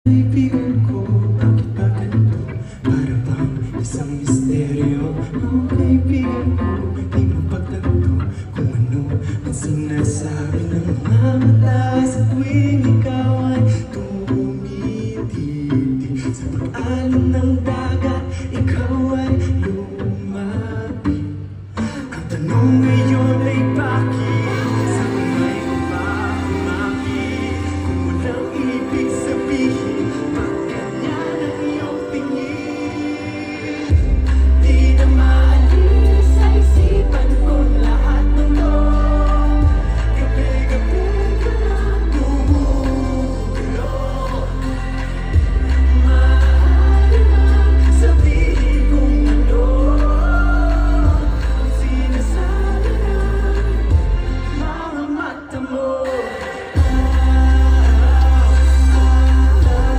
Kaibigan ko, bakit ba ganito? Para bang isang misteryo. Oh, kaibigan ko, di mo pagtanto kung ano ang sinasabi ng mga mata sa tuwing ikaw ay tumititi sa pag-alon ng